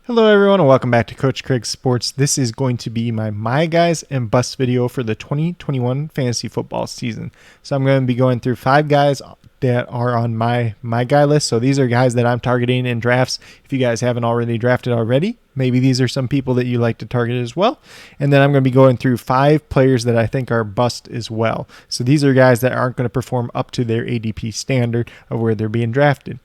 Hello everyone and welcome back to Coach Craig's Sports. This is going to be my guys and bust video for the 2021 fantasy football season. So I'm going to be going through 5 guys that are on my guy list. So these are guys that I'm targeting in drafts. If you guys haven't already drafted already, maybe these are some people that you like to target as well. And then I'm going to be going through 5 players that I think are bust as well. So these are guys that aren't going to perform up to their ADP standard of where they're being drafted.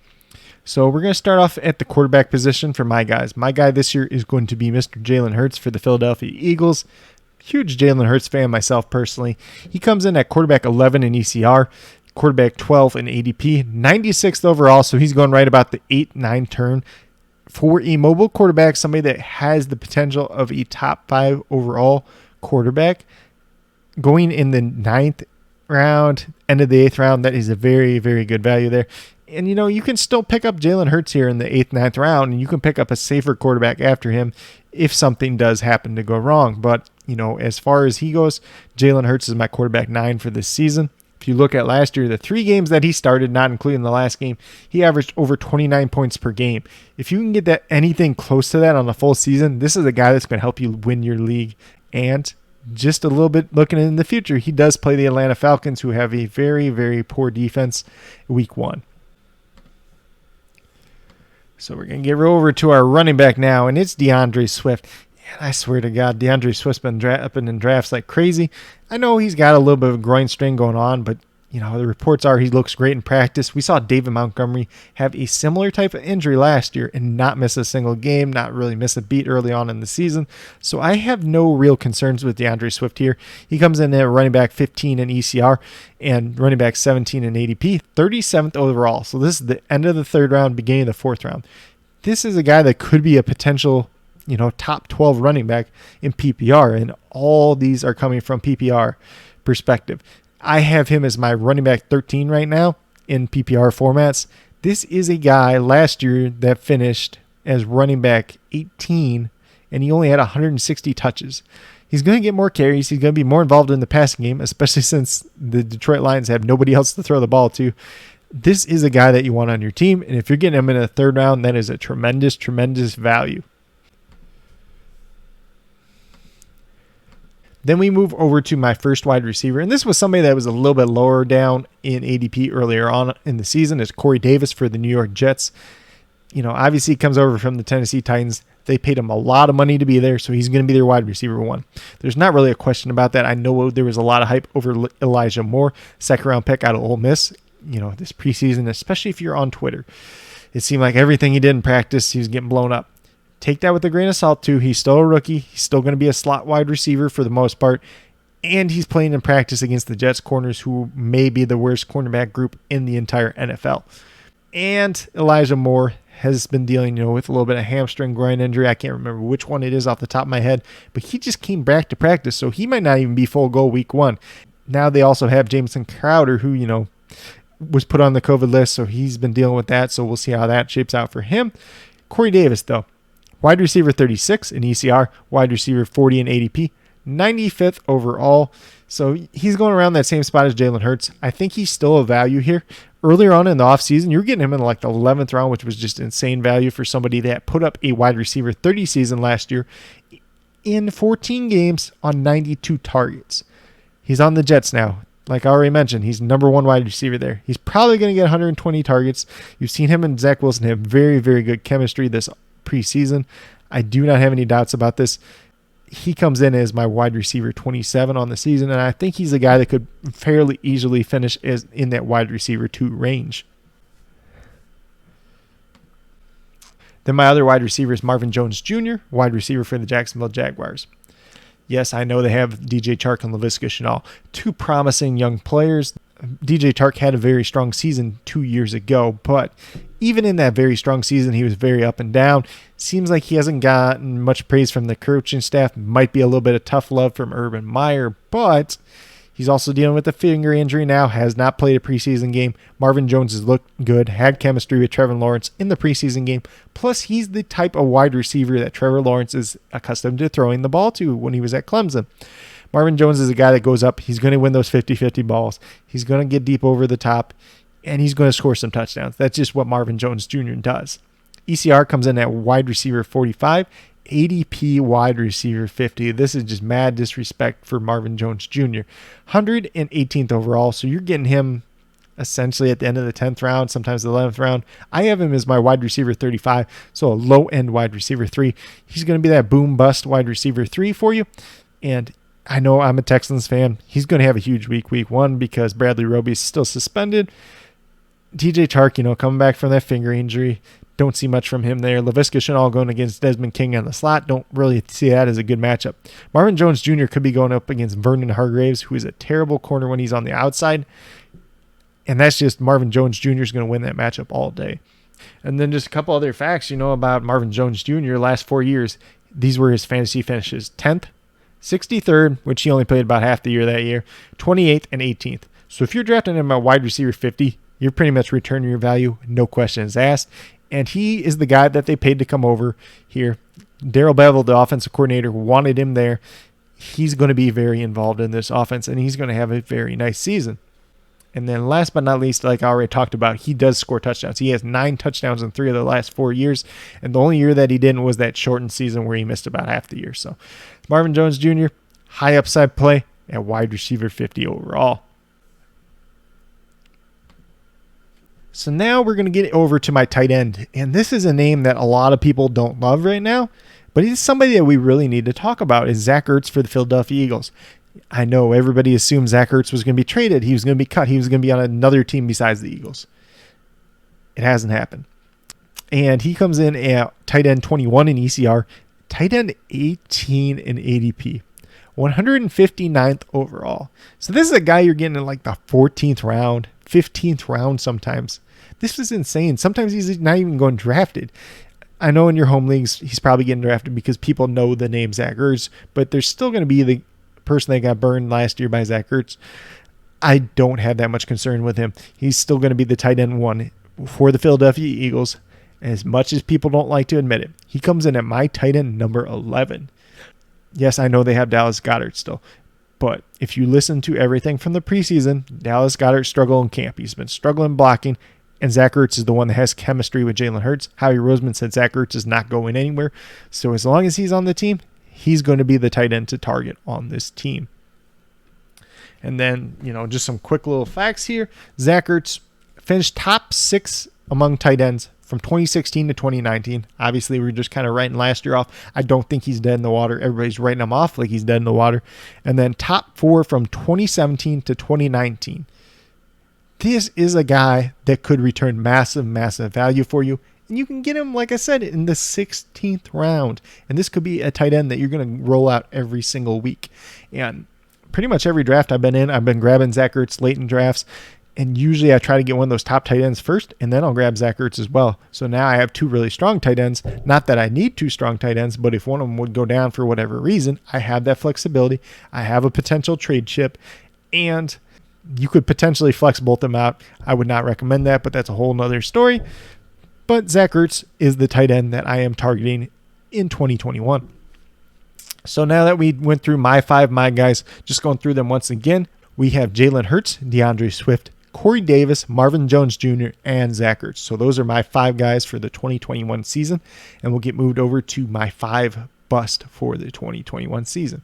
So we're going to start off at the quarterback position for my guys. My guy this year is going to be Mr. Jalen Hurts for the Philadelphia Eagles. Huge Jalen Hurts fan myself personally. He comes in at quarterback 11 in ECR, quarterback 12 in ADP, 96th overall, so he's going right about the 8-9 turn. For a mobile quarterback, somebody that has the potential of a top 5 overall quarterback, going in the 9th round, end of the 8th round, that is a very, very good value there. And, you know, you can still pick up Jalen Hurts here in the 8th, 9th round, and you can pick up a safer quarterback after him if something does happen to go wrong. But, you know, as far as he goes, Jalen Hurts is my quarterback 9 for this season. If you look at last year, the 3 games that he started, not including the last game, he averaged over 29 points per game. If you can get that anything close to that on the full season, this is a guy that's going to help you win your league. And just a little bit looking in the future, he does play the Atlanta Falcons, who have a very, very poor defense week 1. So we're going to get over to our running back now, and it's DeAndre Swift. And I swear to God, DeAndre Swift's been up in drafts like crazy. I know he's got a little bit of a groin strain going on, but you know the reports are he looks great in practice. We saw David Montgomery have a similar type of injury last year and not miss a single game, not really miss a beat early on in the season. So I have no real concerns with DeAndre Swift here. He comes in at running back 15 in ECR and running back 17 in ADP, 37th overall. So this is the end of the 3rd round, beginning of the 4th round. This is a guy that could be a potential, you know, top 12 running back in PPR, and all these are coming from PPR perspective. I have him as my running back 13 right now in PPR formats. This is a guy last year that finished as running back 18, and he only had 160 touches. He's going to get more carries. He's going to be more involved in the passing game, especially since the Detroit Lions have nobody else to throw the ball to. This is a guy that you want on your team, and if you're getting him in the 3rd round, that is a tremendous, tremendous value. Then we move over to my first wide receiver, and this was somebody that was a little bit lower down in ADP earlier on in the season. Is Corey Davis for the New York Jets. You know, obviously he comes over from the Tennessee Titans. They paid him a lot of money to be there, so he's going to be their wide receiver 1. There's not really a question about that. I know there was a lot of hype over Elijah Moore, 2nd round pick out of Ole Miss, you know, this preseason, especially if you're on Twitter. It seemed like everything he did in practice, he was getting blown up. Take that with a grain of salt, too. He's still a rookie. He's still going to be a slot wide receiver for the most part. And he's playing in practice against the Jets corners, who may be the worst cornerback group in the entire NFL. And Elijah Moore has been dealing, you know, with a little bit of hamstring groin injury. I can't remember which one it is off the top of my head, but he just came back to practice, so he might not even be full go week 1. Now they also have Jamison Crowder, who, you know, was put on the COVID list, so he's been dealing with that, so we'll see how that shapes out for him. Corey Davis, though. Wide receiver 36 in ECR, wide receiver 40 in ADP, 95th overall. So he's going around that same spot as Jalen Hurts. I think he's still a value here. Earlier on in the offseason, you were getting him in like the 11th round, which was just insane value for somebody that put up a wide receiver 30 season last year in 14 games on 92 targets. He's on the Jets now. Like I already mentioned, he's number 1 wide receiver there. He's probably going to get 120 targets. You've seen him and Zach Wilson have very, very good chemistry this preseason. I do not have any doubts about this. He comes in as my wide receiver 27 on the season, and I think he's a guy that could fairly easily finish as in that wide receiver 2 range. Then my other wide receiver is Marvin Jones Jr., wide receiver for the Jacksonville Jaguars. Yes, I know they have DJ Chark and Laviska Shenault, 2 promising young players. DJ Chark had a very strong season 2 years ago, but even in that very strong season, he was very up and down. Seems like he hasn't gotten much praise from the coaching staff. Might be a little bit of tough love from Urban Meyer, but he's also dealing with a finger injury now, has not played a preseason game. Marvin Jones has looked good, had chemistry with Trevor Lawrence in the preseason game. Plus, he's the type of wide receiver that Trevor Lawrence is accustomed to throwing the ball to when he was at Clemson. Marvin Jones is a guy that goes up. He's going to win those 50-50 balls. He's going to get deep over the top, and he's going to score some touchdowns. That's just what Marvin Jones Jr. does. ECR comes in at wide receiver 45, ADP wide receiver 50. This is just mad disrespect for Marvin Jones Jr. 118th overall, so you're getting him essentially at the end of the 10th round, sometimes the 11th round. I have him as my wide receiver 35, so a low-end wide receiver 3. He's going to be that boom-bust wide receiver 3 for you, and I know I'm a Texans fan. He's going to have a huge week 1, because Bradley Roby's still suspended. TJ Chark, coming back from that finger injury. Don't see much from him there. Laviska Shenault going against Desmond King on the slot. Don't really see that as a good matchup. Marvin Jones Jr. could be going up against Vernon Hargreaves, who is a terrible corner when he's on the outside. And that's just Marvin Jones Jr. is going to win that matchup all day. And then just a couple other facts, about Marvin Jones Jr. Last 4 years, these were his fantasy finishes. 10th, 63rd, which he only played about half the year that year, 28th, and 18th. So if you're drafting him at wide receiver 50, you're pretty much returning your value, no questions asked. And he is the guy that they paid to come over here. Darrell Bevell, the offensive coordinator, wanted him there. He's going to be very involved in this offense, and he's going to have a very nice season. And then last but not least, like I already talked about, he does score touchdowns. He has 9 touchdowns in 3 of the last 4 years. And the only year that he didn't was that shortened season where he missed about half the year. So Marvin Jones Jr., high upside play at wide receiver 50 overall. So now we're going to get over to my tight end. And this is a name that a lot of people don't love right now, but he's somebody that we really need to talk about, is Zach Ertz for the Philadelphia Eagles. I know everybody assumed Zach Ertz was going to be traded. He was going to be cut. He was going to be on another team besides the Eagles. It hasn't happened. And he comes in at tight end 21 in ECR, tight end 18 in ADP, 159th overall. So this is a guy you're getting in like the 14th round, 15th round sometimes. This is insane. Sometimes he's not even going drafted. I know in your home leagues, he's probably getting drafted because people know the name Zach Ertz, but there's still going to be the person that got burned last year by Zach Ertz. I don't have that much concern with him. He's still going to be the tight end 1 for the Philadelphia Eagles, as much as people don't like to admit it. He comes in at my tight end number 11. Yes, I know they have Dallas Goedert still, but if you listen to everything from the preseason, Dallas Goedert struggled in camp. He's been struggling blocking, and Zach Ertz is the one that has chemistry with Jalen Hurts. Howie Roseman said Zach Ertz is not going anywhere, so as long as he's on the team, he's going to be the tight end to target on this team. And then, just some quick little facts here. Zach Ertz finished top 6 among tight ends from 2016 to 2019. Obviously, we're just kind of writing last year off. I don't think he's dead in the water. Everybody's writing him off like he's dead in the water. And then top 4 from 2017 to 2019. This is a guy that could return massive, massive value for you. And you can get him, like I said, in the 16th round. And this could be a tight end that you're going to roll out every single week. And pretty much every draft I've been in, I've been grabbing Zach Ertz late in drafts. And usually I try to get one of those top tight ends first, and then I'll grab Zach Ertz as well. So now I have 2 really strong tight ends. Not that I need 2 strong tight ends, but if one of them would go down for whatever reason, I have that flexibility. I have a potential trade chip, and you could potentially flex both of them out. I would not recommend that, but that's a whole nother story. But Zach Ertz is the tight end that I am targeting in 2021. So now that we went through my 5 my guys, just going through them once again, we have Jalen Hurts, DeAndre Swift, Corey Davis, Marvin Jones Jr., and Zach Ertz. So those are my 5 guys for the 2021 season, and we'll get moved over to my 5 bust for the 2021 season.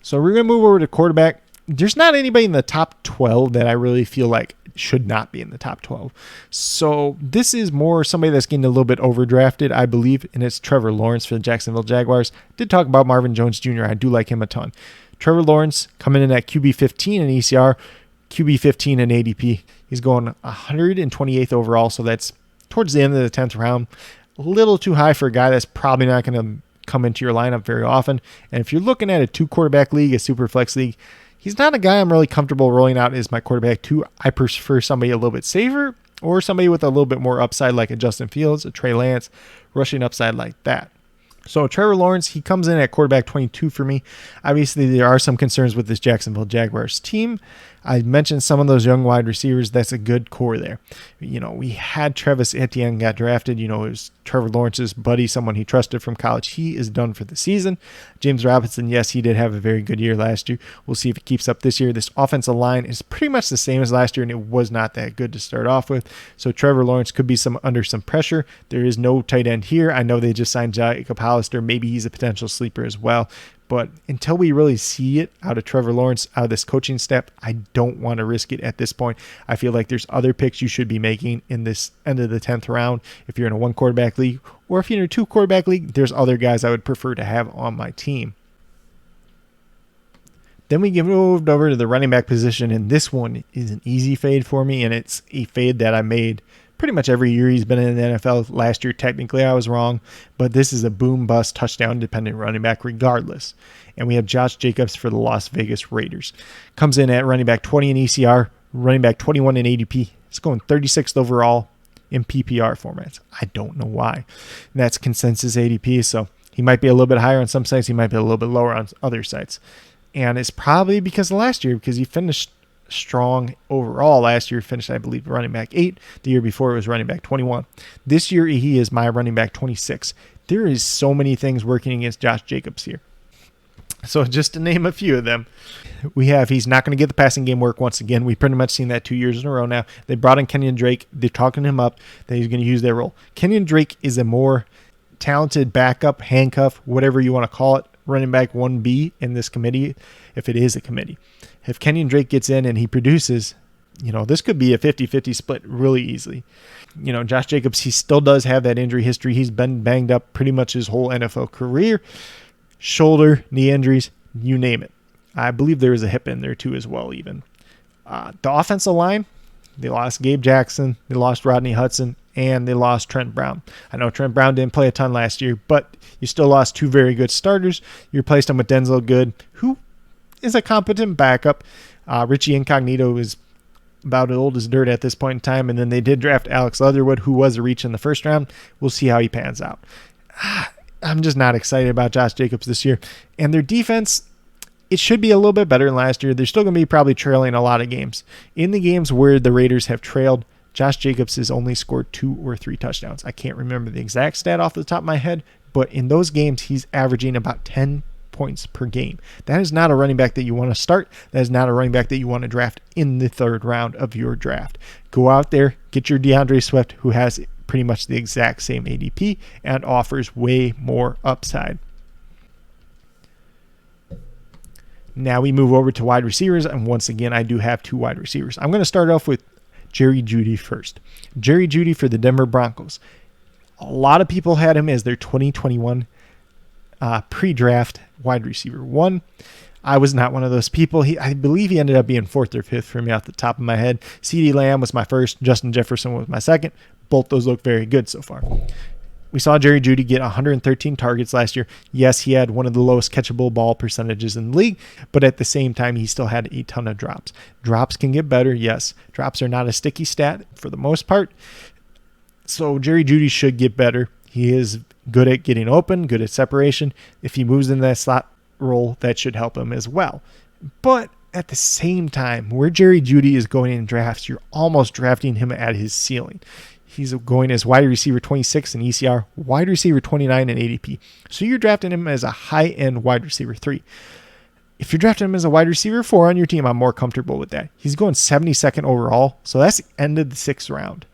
So we're going to move over to quarterback. There's not anybody in the top 12 that I really feel like should not be in the top 12. So this is more somebody that's getting a little bit overdrafted, I believe, and it's Trevor Lawrence for the Jacksonville Jaguars. Did talk about Marvin Jones Jr. I do like him a ton. Trevor Lawrence coming in at QB 15 in ECR, QB 15 in ADP. He's going 128th overall, so that's towards the end of the 10th round. A little too high for a guy that's probably not going to come into your lineup very often. And if you're looking at a 2-quarterback league, a super flex league, he's not a guy I'm really comfortable rolling out as my quarterback 2. I prefer somebody a little bit safer or somebody with a little bit more upside like a Justin Fields, a Trey Lance, rushing upside like that. So Trevor Lawrence, he comes in at quarterback 22 for me. Obviously, there are some concerns with this Jacksonville Jaguars team. I mentioned some of those young wide receivers. That's a good core there. We had Travis Etienne got drafted. It was Trevor Lawrence's buddy, someone he trusted from college. He is done for the season. James Robinson, yes, he did have a very good year last year. We'll see if it keeps up this year. This offensive line is pretty much the same as last year, and it was not that good to start off with. So Trevor Lawrence could be under some pressure. There is no tight end here. I know they just signed Jacob Hollister. Maybe he's a potential sleeper as well. But until we really see it out of Trevor Lawrence, out of this coaching staff, I don't want to risk it at this point. I feel like there's other picks you should be making in this end of the 10th round. If you're in a 1-quarterback league, or if you're in a 2-quarterback league, there's other guys I would prefer to have on my team. Then we moved over to the running back position, and this one is an easy fade for me, and it's a fade that I made pretty much every year he's been in the NFL. Last year, technically, I was wrong, but this is a boom-bust touchdown-dependent running back regardless. And we have Josh Jacobs for the Las Vegas Raiders. Comes in at running back 20 in ECR, running back 21 in ADP. It's going 36th overall in PPR formats. I don't know why. And that's consensus ADP, so he might be a little bit higher on some sites. He might be a little bit lower on other sites. And it's probably because of last year, because he finished strong overall. Last year finished, I believe, running back 8. The year before it was running back 21. This year he is my running back 26. There is so many things working against Josh Jacobs here. So just to name a few of them, he's not going to get the passing game work once again. We've pretty much seen that 2 years in a row now. They brought in Kenyon Drake. They're talking him up that he's going to use that role. Kenyon Drake is a more talented backup, handcuff, whatever you want to call it, running back 1B in this committee, if it is a committee. If Kenyon Drake gets in and he produces, this could be a 50-50 split really easily. Josh Jacobs, he still does have that injury history. He's been banged up pretty much his whole NFL career. Shoulder, knee injuries, you name it. I believe there is a hip in there too as well even. The offensive line, they lost Gabe Jackson, they lost Rodney Hudson, and they lost Trent Brown. I know Trent Brown didn't play a ton last year, but you still lost 2 very good starters. You replaced him with Denzel Good, who is a competent backup. Richie Incognito is about as old as dirt at this point in time, and then they did draft Alex Leatherwood, who was a reach in the first round. We'll see how he pans out. I'm just not excited about Josh Jacobs this year. And their defense, it should be a little bit better than last year. They're still going to be probably trailing a lot of games. In the games where the Raiders have trailed, Josh Jacobs has only scored 2 or 3 touchdowns. I can't remember the exact stat off the top of my head, but in those games, he's averaging about 10 points per game. That is not a running back that you want to start. That is not a running back that you want to draft in the 3rd round of your draft. Go out there, get your DeAndre Swift, who has pretty much the exact same ADP and offers way more upside. Now we move over to wide receivers, and once again, I do have 2 wide receivers. I'm going to start off with Jerry Jeudy first. Jerry Jeudy for the Denver Broncos. A lot of people had him as their 2021 pre-draft wide receiver 1. I was not one of those people. I believe he ended up being 4th or 5th for me off the top of my head. CeeDee Lamb was my first. Justin Jefferson was my second. Both those look very good so far. We saw Jerry Jeudy get 113 targets last year. Yes, he had one of the lowest catchable ball percentages in the league, but at the same time, he still had a ton of drops. Drops can get better, yes. Drops are not a sticky stat for the most part. So Jerry Jeudy should get better. He is good at getting open, good at separation. If he moves into that slot role, that should help him as well. But at the same time, where Jerry Jeudy is going in drafts, you're almost drafting him at his ceiling. He's going as wide receiver 26 in ECR, wide receiver 29 in ADP. So you're drafting him as a high-end wide receiver 3. If you're drafting him as a wide receiver 4 on your team, I'm more comfortable with that. He's going 72nd overall, so that's the end of the 6th round,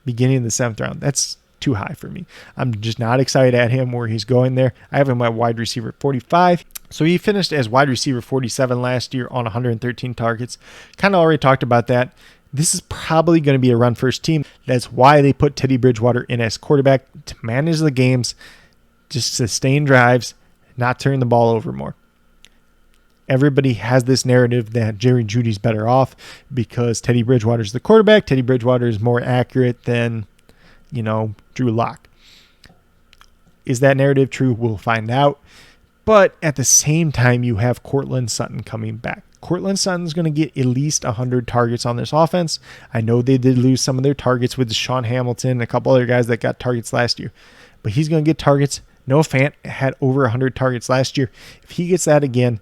beginning of the 7th round. That's too high for me. I'm just not excited at him where he's going there. I have him at wide receiver 45. So he finished as wide receiver 47 last year on 113 targets. Kind of already talked about that. This is probably going to be a run-first team. That's why they put Teddy Bridgewater in as quarterback, to manage the games, just sustain drives, not turn the ball over more. Everybody has this narrative that Jerry Jeudy's better off because Teddy Bridgewater's the quarterback. Teddy Bridgewater is more accurate than, Drew Lock. Is that narrative true? We'll find out. But at the same time, you have Courtland Sutton coming back. Courtland Sutton's going to get at least 100 targets on this offense. I know they did lose some of their targets with Deshaun Hamilton and a couple other guys that got targets last year. But he's going to get targets. Noah Fant had over 100 targets last year. If he gets that again,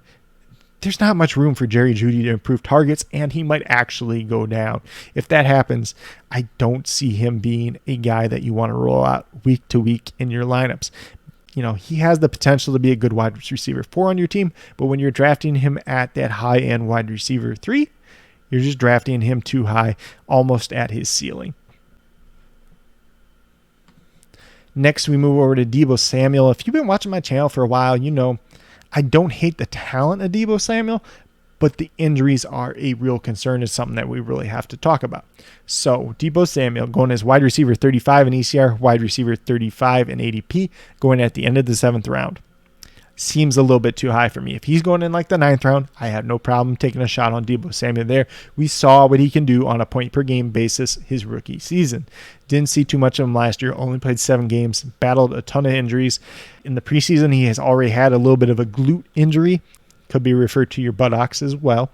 there's not much room for Jerry Jeudy to improve targets, and he might actually go down. If that happens, I don't see him being a guy that you want to roll out week to week in your lineups. He has the potential to be a good wide receiver 4 on your team, but when you're drafting him at that high-end wide receiver 3, you're just drafting him too high, almost at his ceiling. Next, we move over to Deebo Samuel. If you've been watching my channel for a while, I don't hate the talent of Deebo Samuel, but the injuries are a real concern. It's something that we really have to talk about. So Deebo Samuel going as wide receiver 35 in ECR, wide receiver 35 in ADP, going at the end of the 7th round. Seems a little bit too high for me. If he's going in like the 9th round, I have no problem taking a shot on Deebo Samuel there. We saw what he can do on a point per game basis his rookie season. Didn't see too much of him last year, only played 7 games, battled a ton of injuries. In the preseason, he has already had a little bit of a glute injury. Could be referred to your buttocks as well.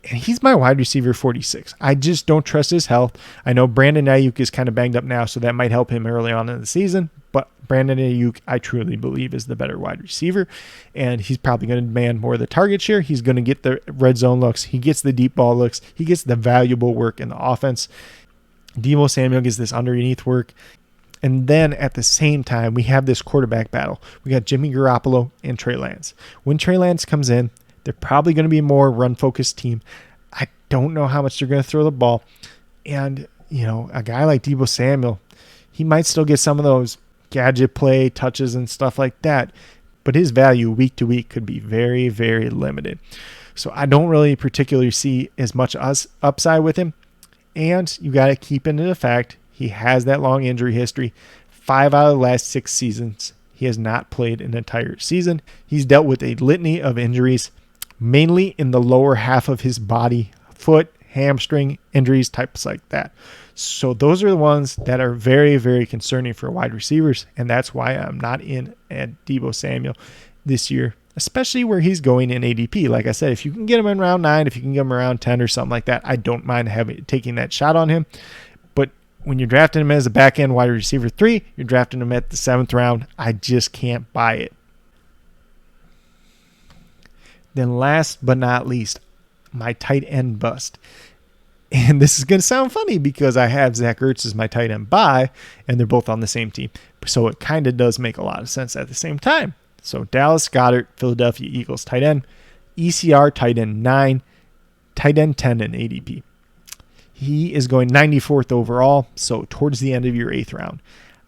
And he's my wide receiver 46. I just don't trust his health. I know Brandon Ayuk is kind of banged up now, so that might help him early on in the season. But Brandon Ayuk, I truly believe, is the better wide receiver. And he's probably going to demand more of the target share. He's going to get the red zone looks. He gets the deep ball looks. He gets the valuable work in the offense. Deebo Samuel gets this underneath work. And then at the same time, we have this quarterback battle. We got Jimmy Garoppolo and Trey Lance. When Trey Lance comes in, they're probably going to be a more run-focused team. I don't know how much they're going to throw the ball. And, a guy like Deebo Samuel, he might still get some of those gadget play touches and stuff like that. But his value week to week could be very, very limited. So I don't really particularly see as much upside with him. And you got to keep into the fact he has that long injury history. 5 out of the last 6 seasons, he has not played an entire season. He's dealt with a litany of injuries, mainly in the lower half of his body, foot, hamstring injuries, types like that. So those are the ones that are very, very concerning for wide receivers, and that's why I'm not in at Deebo Samuel this year, especially where he's going in ADP. Like I said, if you can get him in round 9, if you can get him around 10 or something like that, I don't mind taking that shot on him. But when you're drafting him as a back-end wide receiver 3, you're drafting him at the 7th round. I just can't buy it. Then last but not least, my tight end bust. And this is going to sound funny because I have Zach Ertz as my tight end buy, and they're both on the same team. So it kind of does make a lot of sense at the same time. So Dallas Goedert, Philadelphia Eagles tight end, ECR tight end 9, tight end 10 in ADP. He is going 94th overall, so towards the end of your 8th round.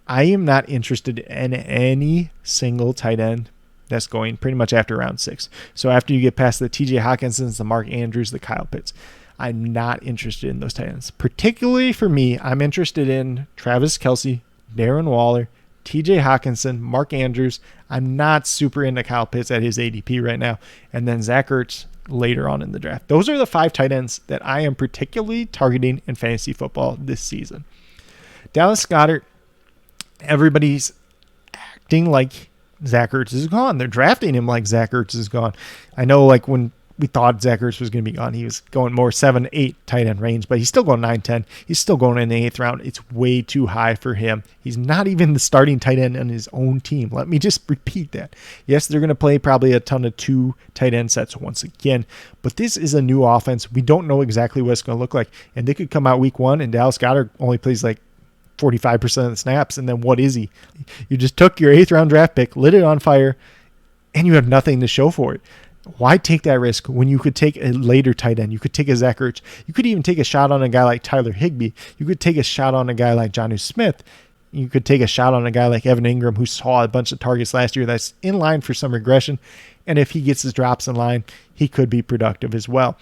I am not interested in any single tight end that's going pretty much after round 6. So after you get past the TJ Hawkinsons, the Mark Andrews, the Kyle Pitts, I'm not interested in those tight ends. Particularly for me, I'm interested in Travis Kelce, Darren Waller, TJ Hawkinson, Mark Andrews. I'm not super into Kyle Pitts at his ADP right now. And then Zach Ertz later on in the draft. Those are the 5 tight ends that I am particularly targeting in fantasy football this season. Dallas Goedert, everybody's acting like Zach Ertz is gone. They're drafting him like Zach Ertz is gone. I know when we thought Zach Ertz was going to be gone, he was going more 7-8 tight end range, but he's still going 9-10. He's still going in the 8th round. It's way too high for him. He's not even the starting tight end on his own team. Let me just repeat that. Yes, they're going to play probably a ton of 2 tight end sets once again, but this is a new offense. We don't know exactly what it's going to look like, and they could come out week 1 and Dallas Goedert only plays like 45% of the snaps, and then what is he? You just took your 8th round draft pick, lit it on fire, and you have nothing to show for it. Why take that risk when you could take a later tight end? You could take a Zach Ertz. You could even take a shot on a guy like Tyler Higbee. You could take a shot on a guy like Jonnu Smith. You could take a shot on a guy like Evan Ingram, who saw a bunch of targets last year that's in line for some regression. And if he gets his drops in line, he could be productive as well.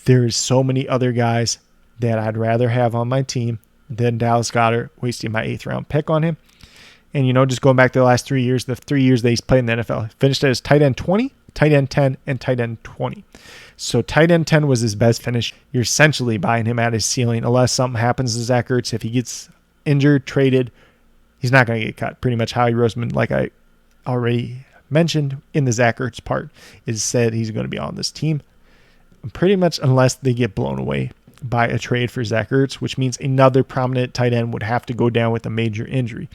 There's so many other guys that I'd rather have on my team than Dallas Goedert, wasting my 8th round pick on him. And, just going back to the last 3 years, the 3 years that he's played in the NFL, finished as tight end 20, tight end 10, and tight end 20. So tight end 10 was his best finish. You're essentially buying him at his ceiling unless something happens to Zach Ertz. If he gets injured, traded, he's not going to get cut. Pretty much Howie Roseman, like I already mentioned in the Zach Ertz part, is said he's going to be on this team. Pretty much unless they get blown away by a trade for Zach Ertz, which means another prominent tight end would have to go down with a major injury.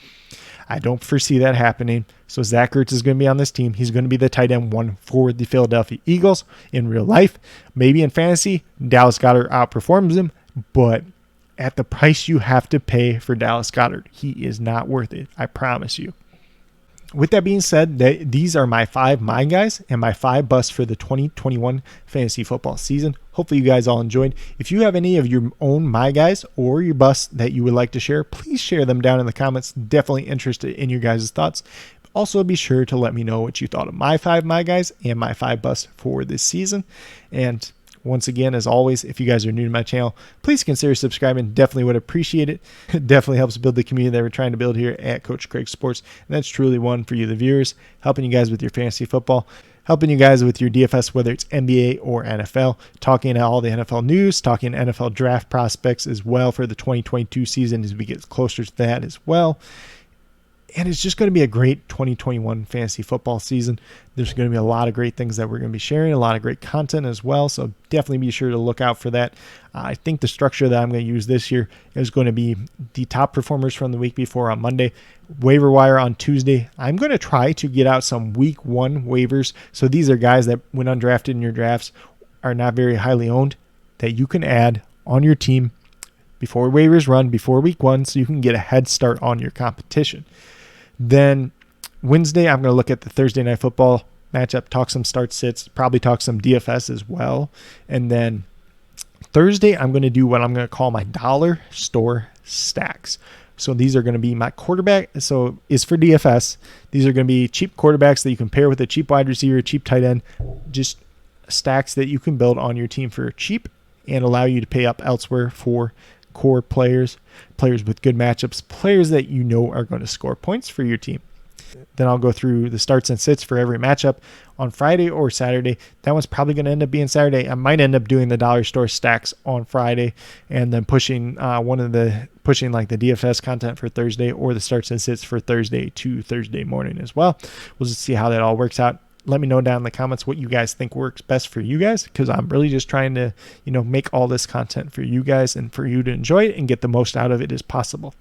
I don't foresee that happening. So Zach Ertz is going to be on this team. He's going to be the tight end 1 for the Philadelphia Eagles in real life. Maybe in fantasy, Dallas Goedert outperforms him, but at the price you have to pay for Dallas Goedert, he is not worth it. I promise you. With that being said, these are my 5 my guys and my 5 busts for the 2021 fantasy football season. Hopefully you guys all enjoyed. If you have any of your own my guys or your busts that you would like to share, please share them down in the comments. Definitely interested in your guys' thoughts. Also, be sure to let me know what you thought of my 5 my guys and my 5 busts for this season. And once again, as always, if you guys are new to my channel, please consider subscribing. Definitely would appreciate it. It definitely helps build the community that we're trying to build here at Coach Craig Sports. And that's truly one for you, the viewers, helping you guys with your fantasy football, helping you guys with your DFS, whether it's NBA or NFL, talking all the NFL news, talking NFL draft prospects as well for the 2022 season as we get closer to that as well. And it's just going to be a great 2021 fantasy football season. There's going to be a lot of great things that we're going to be sharing, a lot of great content as well. So definitely be sure to look out for that. I think the structure that I'm going to use this year is going to be the top performers from the week before on Monday, waiver wire on Tuesday. I'm going to try to get out some week 1 waivers. So these are guys that went undrafted in your drafts, are not very highly owned, that you can add on your team before waivers run, before week 1, so you can get a head start on your competition. Then Wednesday, I'm going to look at the Thursday Night Football matchup, talk some start sits, probably talk some DFS as well. And then Thursday, I'm going to do what I'm going to call my dollar store stacks. So these are going to be my quarterback. So is for DFS. These are going to be cheap quarterbacks that you can pair with a cheap wide receiver, cheap tight end, just stacks that you can build on your team for cheap and allow you to pay up elsewhere for core players with good matchups, players that you know are going to score points for your team. Then I'll go through the starts and sits for every matchup on Friday or Saturday. That one's probably going to end up being Saturday. I might end up doing the dollar store stacks on Friday and then pushing like the DFS content for Thursday or the starts and sits for Thursday to Thursday morning as well. We'll just see how that all works out. Let me know down in the comments what you guys think works best for you guys, because I'm really just trying to, make all this content for you guys and for you to enjoy it and get the most out of it as possible.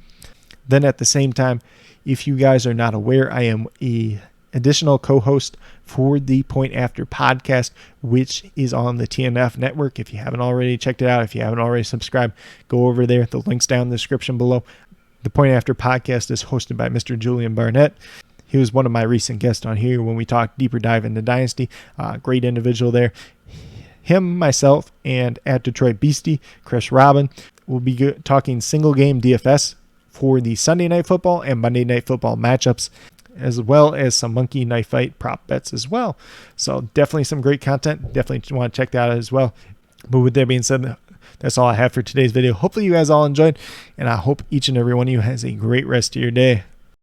Then at the same time, if you guys are not aware, I am a additional co-host for the Point After podcast, which is on the TNF network. If you haven't already checked it out, if you haven't already subscribed, go over there. The link's down in the description below. The Point After podcast is hosted by Mr. Julian Barnett. He was one of my recent guests on here when we talked deeper dive into Dynasty. Great individual there. Him, myself, and at Detroit Beastie, Chris Robin, will be talking single game DFS for the Sunday Night Football and Monday Night Football matchups, as well as some Monkey Knife Fight prop bets as well. So definitely some great content. Definitely want to check that out as well. But with that being said, that's all I have for today's video. Hopefully you guys all enjoyed, and I hope each and every one of you has a great rest of your day.